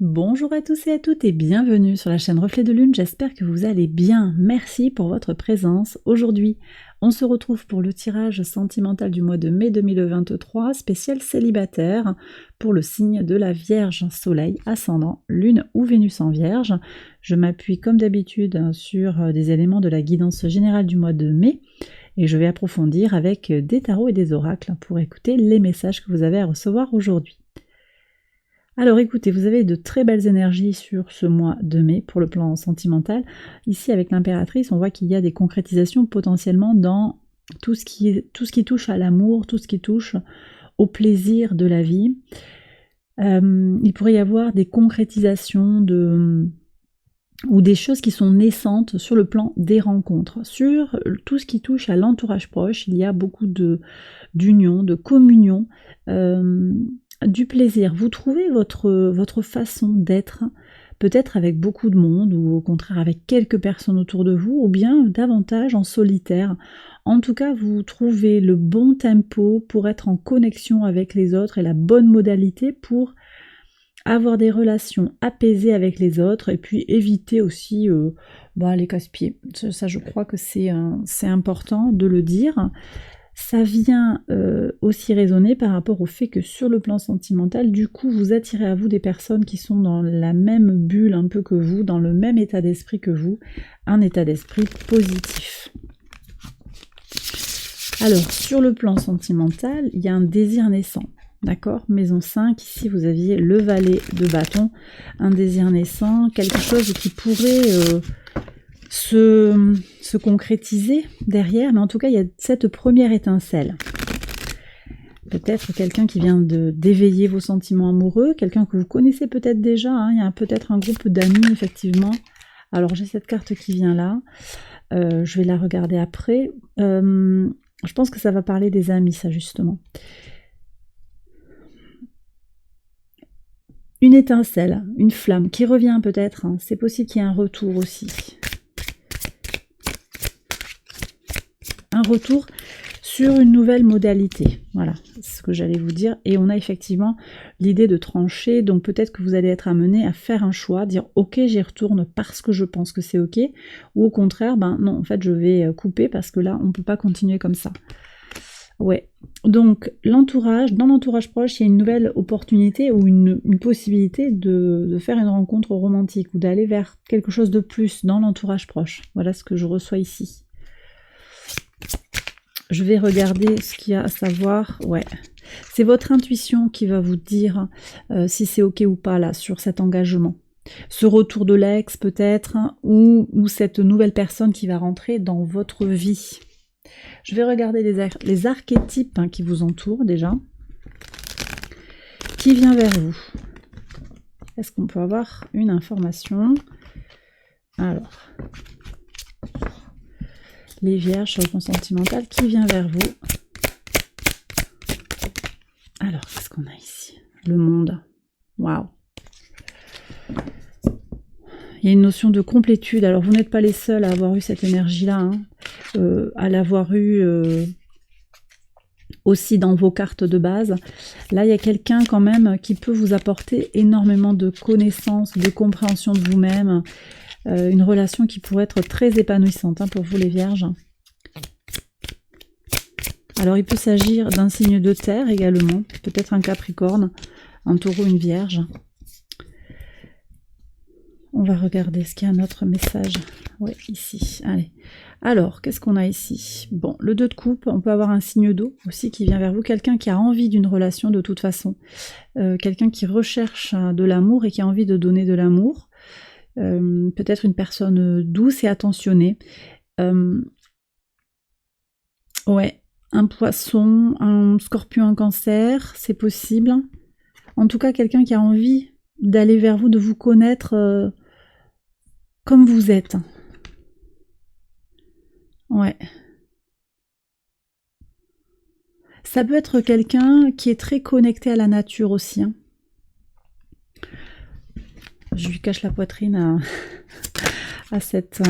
Bonjour à tous et à toutes et bienvenue sur la chaîne Reflet de Lune, j'espère que vous allez bien. Merci pour votre présence. Aujourd'hui, on se retrouve pour le tirage sentimental du mois de mai 2023, spécial célibataire, pour le signe de la Vierge, Soleil, Ascendant, Lune ou Vénus en Vierge. Je m'appuie comme d'habitude sur des éléments de la guidance générale du mois de mai et je vais approfondir avec des tarots et des oracles pour écouter les messages que vous avez à recevoir aujourd'hui. Alors écoutez, vous avez de très belles énergies sur ce mois de mai pour le plan sentimental. Ici avec l'impératrice, on voit qu'il y a des concrétisations potentiellement dans tout ce qui touche à l'amour, tout ce qui touche au plaisir de la vie. Il pourrait y avoir des concrétisations ou des choses qui sont naissantes sur le plan des rencontres. Sur tout ce qui touche à l'entourage proche, il y a beaucoup d'union, de communion, du plaisir. Vous trouvez votre façon d'être, peut-être avec beaucoup de monde, ou au contraire avec quelques personnes autour de vous, ou bien davantage en solitaire. En tout cas, vous trouvez le bon tempo pour être en connexion avec les autres et la bonne modalité pour avoir des relations apaisées avec les autres et puis éviter aussi les casse-pieds. Ça, je crois que c'est important de le dire. Ça vient aussi résonner par rapport au fait que sur le plan sentimental, du coup, vous attirez à vous des personnes qui sont dans la même bulle un peu que vous, dans le même état d'esprit que vous, un état d'esprit positif. Alors, sur le plan sentimental, il y a un désir naissant. D'accord, maison 5, ici vous aviez le valet de bâton, un désir naissant, quelque chose qui pourrait se concrétiser derrière, mais en tout cas il y a cette première étincelle. Peut-être quelqu'un qui vient d'éveiller vos sentiments amoureux, quelqu'un que vous connaissez peut-être déjà, hein, il y a peut-être un groupe d'amis effectivement. Alors j'ai cette carte qui vient là, je vais la regarder après. Je pense que ça va parler des amis, ça justement. Une étincelle, une flamme qui revient peut-être, hein. C'est possible qu'il y ait un retour aussi. Un retour sur une nouvelle modalité, voilà, c'est ce que j'allais vous dire. Et on a effectivement l'idée de trancher, donc peut-être que vous allez être amené à faire un choix, dire ok j'y retourne parce que je pense que c'est ok, ou au contraire, ben non, en fait je vais couper parce que là on ne peut pas continuer comme ça. Ouais, donc dans l'entourage proche, il y a une nouvelle opportunité ou une possibilité de faire une rencontre romantique ou d'aller vers quelque chose de plus dans l'entourage proche. Voilà ce que je reçois ici. Je vais regarder ce qu'il y a à savoir. Ouais, c'est votre intuition qui va vous dire si c'est ok ou pas là sur cet engagement. Ce retour de l'ex peut-être, ou cette nouvelle personne qui va rentrer dans votre vie. Je vais regarder les archétypes qui vous entourent déjà. Qui vient vers vous? Est-ce qu'on peut avoir une information? Alors, les vierges sur le plan sentimental, qui vient vers vous? Alors, qu'est-ce qu'on a ici? Le monde. Waouh! Il y a une notion de complétude. Alors, vous n'êtes pas les seuls à avoir eu cette énergie-là, hein. À l'avoir eu aussi dans vos cartes de base. Là, il y a quelqu'un quand même qui peut vous apporter énormément de connaissances, de compréhension de vous-même. Une relation qui pourrait être très épanouissante pour vous les vierges. Alors, il peut s'agir d'un signe de terre également. Peut-être un capricorne, un taureau, une vierge. On va regarder ce qu'il y a un autre message. Oui, ici. Allez. Alors, qu'est-ce qu'on a ici? Bon, le 2 de coupe, on peut avoir un signe d'eau aussi qui vient vers vous. Quelqu'un qui a envie d'une relation de toute façon. Quelqu'un qui recherche de l'amour et qui a envie de donner de l'amour. Peut-être une personne douce et attentionnée. Ouais, un poisson, un scorpion, un cancer, c'est possible. En tout cas, quelqu'un qui a envie d'aller vers vous, de vous connaître comme vous êtes. Ouais. Ça peut être quelqu'un qui est très connecté à la nature aussi. Hein. Je lui cache la poitrine à cette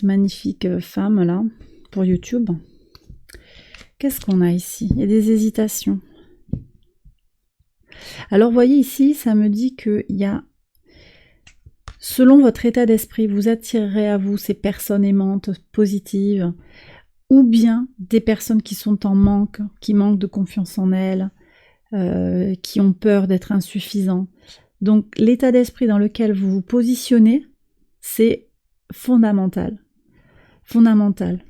magnifique femme là pour YouTube. Qu'est-ce qu'on a ici? Il y a des hésitations. Alors, vous voyez ici, ça me dit qu'il y a, selon votre état d'esprit, vous attirerez à vous ces personnes aimantes, positives, ou bien des personnes qui sont en manque, qui manquent de confiance en elles, qui ont peur d'être insuffisants. Donc, l'état d'esprit dans lequel vous vous positionnez, c'est fondamental. Fondamental.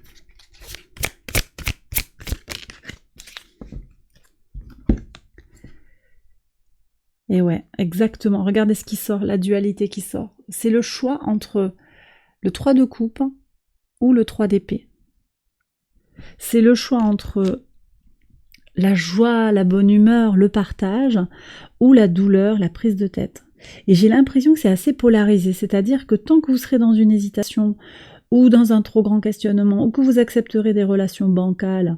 Et ouais, exactement. Regardez ce qui sort, la dualité qui sort. C'est le choix entre le 3 de coupe ou le 3 d'épée. C'est le choix entre la joie, la bonne humeur, le partage, ou la douleur, la prise de tête. Et j'ai l'impression que c'est assez polarisé, c'est-à-dire que tant que vous serez dans une hésitation, ou dans un trop grand questionnement, ou que vous accepterez des relations bancales,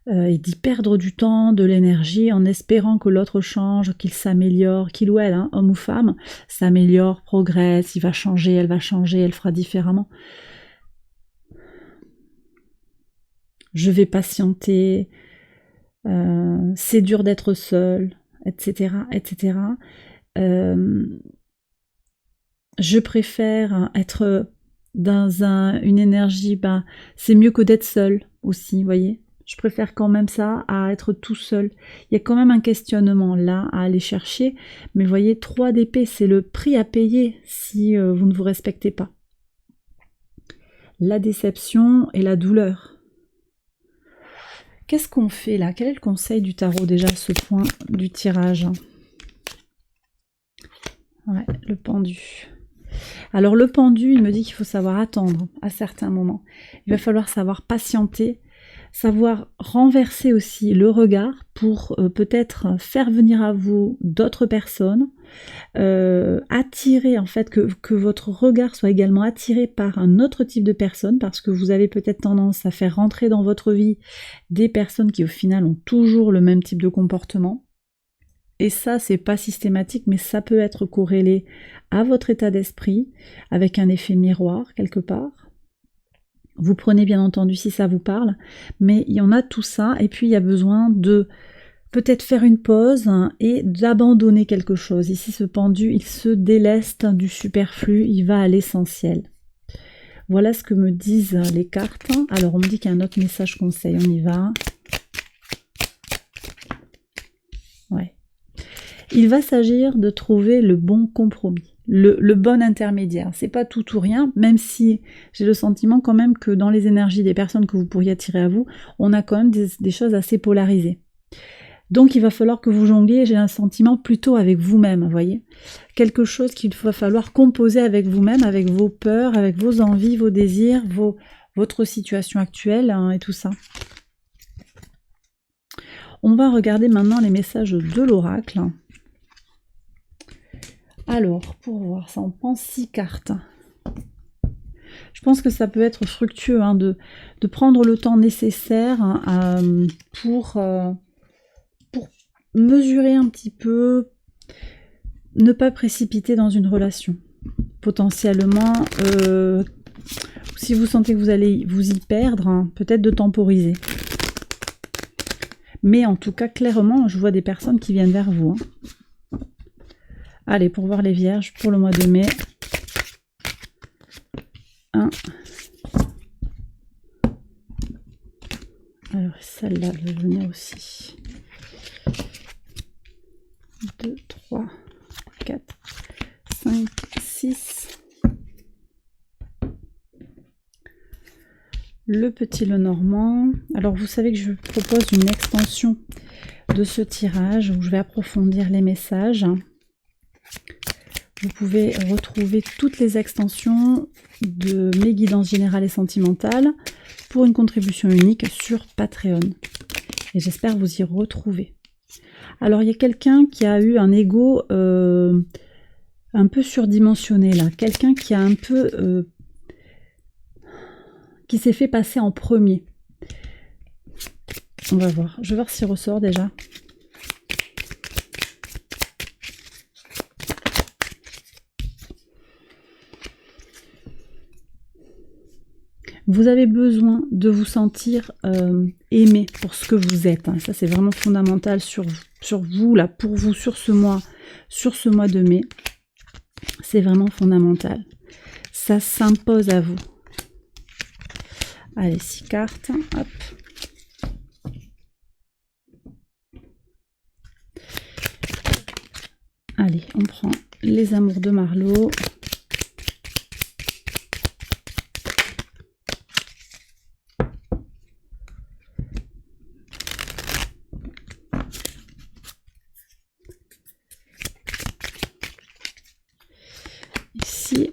et d'y perdre du temps, de l'énergie, en espérant que l'autre change, qu'il s'améliore, qu'il ou elle, hein, homme ou femme, s'améliore, progresse, il va changer, elle fera différemment. Je vais patienter, c'est dur d'être seul, etc., etc. Je préfère être dans une énergie, c'est mieux que d'être seul aussi, vous voyez. Je préfère quand même ça à être tout seul. Il y a quand même un questionnement là à aller chercher, mais vous voyez, 3 d'épée, c'est le prix à payer si vous ne vous respectez pas. La déception et la douleur. Qu'est-ce qu'on fait là? Quel est le conseil du tarot déjà à ce point du tirage? Ouais, le pendu. Alors le pendu, il me dit qu'il faut savoir attendre à certains moments. Il va falloir savoir patienter, savoir renverser aussi le regard pour peut-être faire venir à vous d'autres personnes, attirer en fait, que votre regard soit également attiré par un autre type de personne, parce que vous avez peut-être tendance à faire rentrer dans votre vie des personnes qui au final ont toujours le même type de comportement. Et ça, c'est pas systématique, mais ça peut être corrélé à votre état d'esprit, avec un effet miroir quelque part. Vous prenez bien entendu si ça vous parle, mais il y en a tout ça, et puis il y a besoin de peut-être faire une pause et d'abandonner quelque chose. Ici, ce pendu, il se déleste du superflu, il va à l'essentiel. Voilà ce que me disent les cartes. Alors, on me dit qu'il y a un autre message conseil, on y va. Ouais. Il va s'agir de trouver le bon compromis, le bon intermédiaire. C'est pas tout ou rien, même si j'ai le sentiment quand même que dans les énergies des personnes que vous pourriez attirer à vous, on a quand même des choses assez polarisées. Donc il va falloir que vous jongliez, j'ai un sentiment plutôt avec vous-même, vous voyez. Quelque chose qu'il va falloir composer avec vous-même, avec vos peurs, avec vos envies, vos désirs, votre situation actuelle et tout ça. On va regarder maintenant les messages de l'oracle. Alors, pour voir ça, on prend 6 cartes. Je pense que ça peut être fructueux de prendre le temps nécessaire pour mesurer un petit peu, ne pas précipiter dans une relation. Potentiellement, si vous sentez que vous allez vous y perdre, peut-être de temporiser. Mais en tout cas, clairement, je vois des personnes qui viennent vers vous. Allez, pour voir les vierges, pour le mois de mai. 1. Alors, celle-là, elle va venir aussi. 2, 3, 4, 5, 6. Le petit Lenormand. Alors, vous savez que je propose une extension de ce tirage où je vais approfondir les messages. Vous pouvez retrouver toutes les extensions de mes guidances générales et sentimentales pour une contribution unique sur Patreon. Et j'espère vous y retrouver. Alors, il y a quelqu'un qui a eu un ego un peu surdimensionné là. Quelqu'un qui a un peu... qui s'est fait passer en premier. On va voir. Je vais voir s'il ressort déjà. Vous avez besoin de vous sentir aimé pour ce que vous êtes. Ça, c'est vraiment fondamental sur vous. sur vous, là, pour vous, sur ce mois de mai, c'est vraiment fondamental. Ça s'impose à vous. Allez, 6 cartes, hop. Allez, on prend les amours de Marlo. Ici,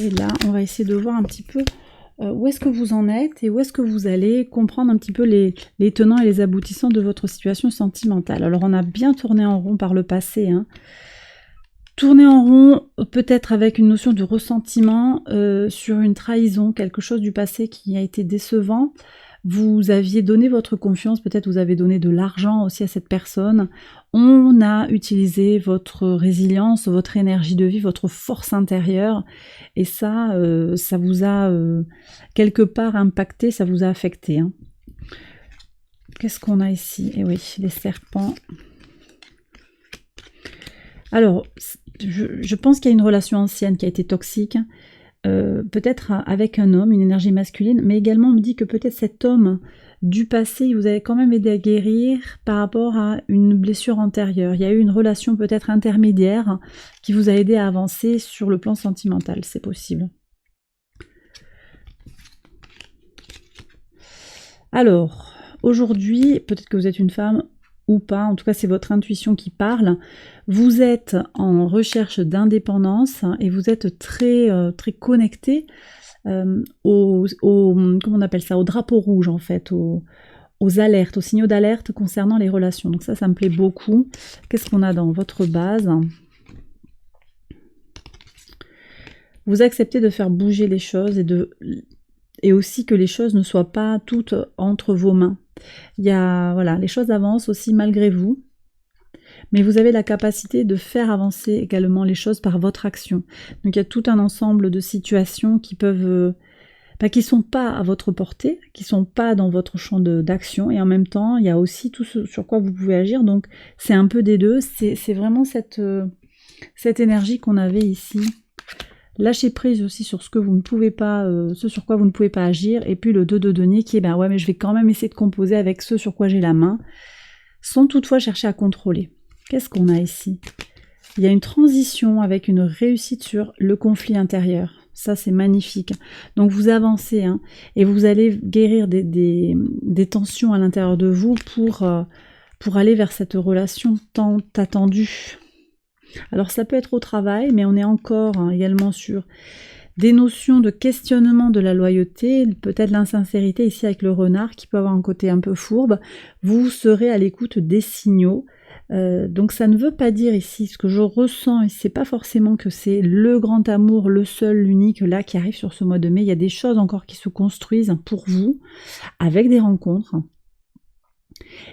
et là, on va essayer de voir un petit peu où est-ce que vous en êtes et où est-ce que vous allez comprendre un petit peu les tenants et les aboutissants de votre situation sentimentale. Alors, on a bien tourné en rond par le passé, hein. Tourner en rond, peut-être avec une notion de ressentiment sur une trahison, quelque chose du passé qui a été décevant. Vous aviez donné votre confiance, peut-être vous avez donné de l'argent aussi à cette personne. On a utilisé votre résilience, votre énergie de vie, votre force intérieure. Et ça, ça vous a quelque part impacté, ça vous a affecté, hein. Qu'est-ce qu'on a ici? Eh oui, les serpents. Alors, je pense qu'il y a une relation ancienne qui a été toxique. Peut-être avec un homme, une énergie masculine, mais également on me dit que peut-être cet homme du passé, il vous avait quand même aidé à guérir par rapport à une blessure antérieure. Il y a eu une relation peut-être intermédiaire qui vous a aidé à avancer sur le plan sentimental, c'est possible. Alors, aujourd'hui, peut-être que vous êtes une femme ou pas, en tout cas c'est votre intuition qui parle, vous êtes en recherche d'indépendance et vous êtes très, très connecté comment on appelle ça, au drapeau rouge en fait, aux alertes, aux signaux d'alerte concernant les relations. Donc ça me plaît beaucoup. Qu'est-ce qu'on a dans votre base? Vous acceptez de faire bouger les choses et aussi que les choses ne soient pas toutes entre vos mains. Il y a, voilà, les choses avancent aussi malgré vous, mais vous avez la capacité de faire avancer également les choses par votre action. Donc il y a tout un ensemble de situations qui peuvent, qui sont pas à votre portée, qui sont pas dans votre champ d'action, et en même temps il y a aussi tout ce sur quoi vous pouvez agir. Donc c'est un peu des deux. C'est vraiment cette énergie qu'on avait ici. Lâcher prise aussi sur ce que vous ne pouvez pas, ce sur quoi vous ne pouvez pas agir, et puis le 2 de denier qui est ben ouais mais je vais quand même essayer de composer avec ce sur quoi j'ai la main, sans toutefois chercher à contrôler. Qu'est-ce qu'on a ici? Il y a une transition avec une réussite sur le conflit intérieur. Ça c'est magnifique. Donc vous avancez, hein, et vous allez guérir des tensions à l'intérieur de vous pour aller vers cette relation tant attendue. Alors ça peut être au travail, mais on est encore également sur des notions de questionnement de la loyauté, peut-être l'insincérité ici avec le renard qui peut avoir un côté un peu fourbe. Vous serez à l'écoute des signaux. Donc ça ne veut pas dire ici, ce que je ressens, et c'est pas forcément que c'est le grand amour, le seul, l'unique là qui arrive sur ce mois de mai. Il y a des choses encore qui se construisent pour vous, avec des rencontres.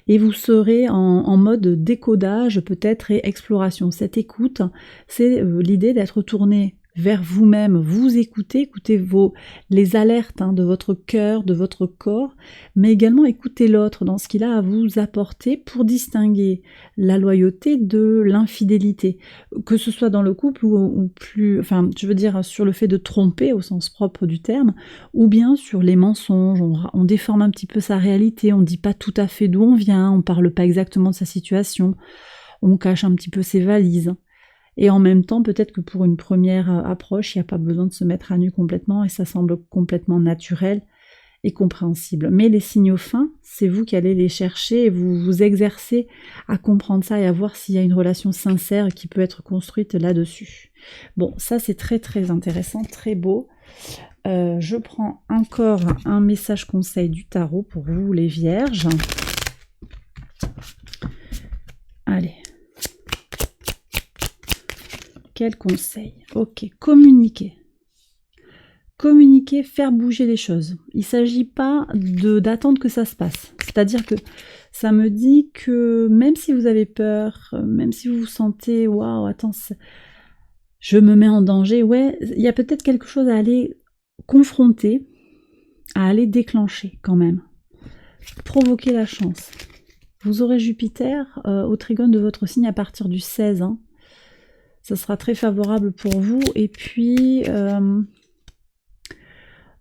Et vous serez en mode décodage peut-être et exploration. Cette écoute, c'est l'idée d'être tourné vers vous-même, vous écoutez les alertes de votre cœur, de votre corps, mais également écouter l'autre dans ce qu'il a à vous apporter pour distinguer la loyauté de l'infidélité, que ce soit dans le couple ou plus, enfin je veux dire sur le fait de tromper au sens propre du terme, ou bien sur les mensonges, on déforme un petit peu sa réalité, on ne dit pas tout à fait d'où on vient, on ne parle pas exactement de sa situation, on cache un petit peu ses valises. Et en même temps, peut-être que pour une première approche, il n'y a pas besoin de se mettre à nu complètement et ça semble complètement naturel et compréhensible. Mais les signaux fins, c'est vous qui allez les chercher et vous vous exercez à comprendre ça et à voir s'il y a une relation sincère qui peut être construite là-dessus. Bon, ça c'est très très intéressant, très beau. Je prends encore un message conseil du tarot pour vous les vierges. Allez. Quel conseil? Ok, communiquer. Communiquer, faire bouger les choses. Il ne s'agit pas d'attendre que ça se passe. C'est-à-dire que ça me dit que même si vous avez peur, même si vous vous sentez « waouh, attends, je me mets en danger », ouais, il y a peut-être quelque chose à aller confronter, à aller déclencher quand même. Provoquer la chance. Vous aurez Jupiter au trigone de votre signe à partir du 16. Hein. Ça sera très favorable pour vous. Et puis,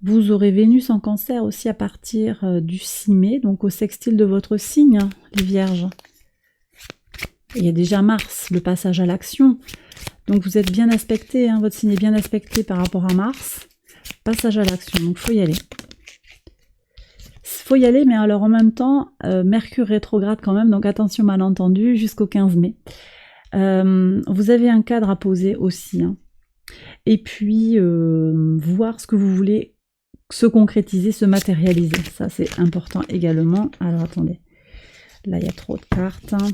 vous aurez Vénus en Cancer aussi à partir du 6 mai, donc au sextile de votre signe, hein, les Vierges. Et il y a déjà Mars, le passage à l'action. Donc vous êtes bien aspecté, hein, votre signe est bien aspecté par rapport à Mars. Passage à l'action, donc il faut y aller. Faut y aller, mais alors en même temps, Mercure rétrograde quand même, donc attention malentendu, jusqu'au 15 mai. Vous avez un cadre à poser aussi. Hein. Et puis, voir ce que vous voulez se concrétiser, se matérialiser. Ça, c'est important également. Alors, attendez. Là, il y a trop de cartes. Hein.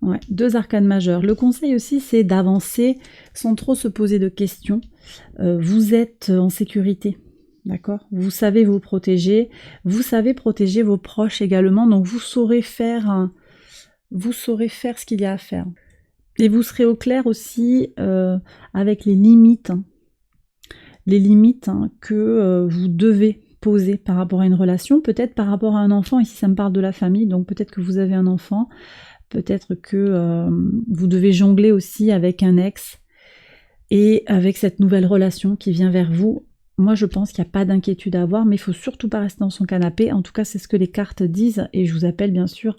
Ouais, 2 arcanes majeures. Le conseil aussi, c'est d'avancer sans trop se poser de questions. Vous êtes en sécurité, d'accord? Vous savez vous protéger, vous savez protéger vos proches également, donc vous saurez faire ce qu'il y a à faire. Et vous serez au clair aussi avec les limites que vous devez poser par rapport à une relation, peut-être par rapport à un enfant. Ici, ça me parle de la famille, donc peut-être que vous avez un enfant. Peut-être que vous devez jongler aussi avec un ex et avec cette nouvelle relation qui vient vers vous. Moi, je pense qu'il n'y a pas d'inquiétude à avoir, mais il ne faut surtout pas rester dans son canapé. En tout cas, c'est ce que les cartes disent et je vous appelle bien sûr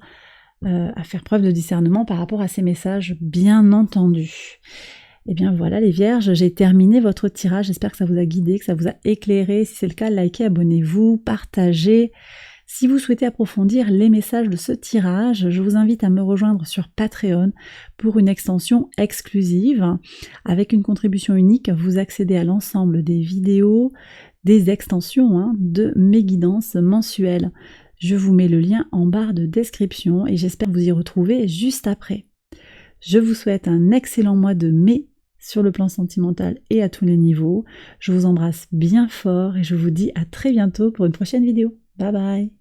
à faire preuve de discernement par rapport à ces messages, bien entendu. Et bien voilà les Vierges, j'ai terminé votre tirage. J'espère que ça vous a guidé, que ça vous a éclairé. Si c'est le cas, likez, abonnez-vous, partagez. Si vous souhaitez approfondir les messages de ce tirage, je vous invite à me rejoindre sur Patreon pour une extension exclusive. Avec une contribution unique, vous accédez à l'ensemble des vidéos, des extensions de mes guidances mensuelles. Je vous mets le lien en barre de description et j'espère vous y retrouver juste après. Je vous souhaite un excellent mois de mai sur le plan sentimental et à tous les niveaux. Je vous embrasse bien fort et je vous dis à très bientôt pour une prochaine vidéo. Bye bye.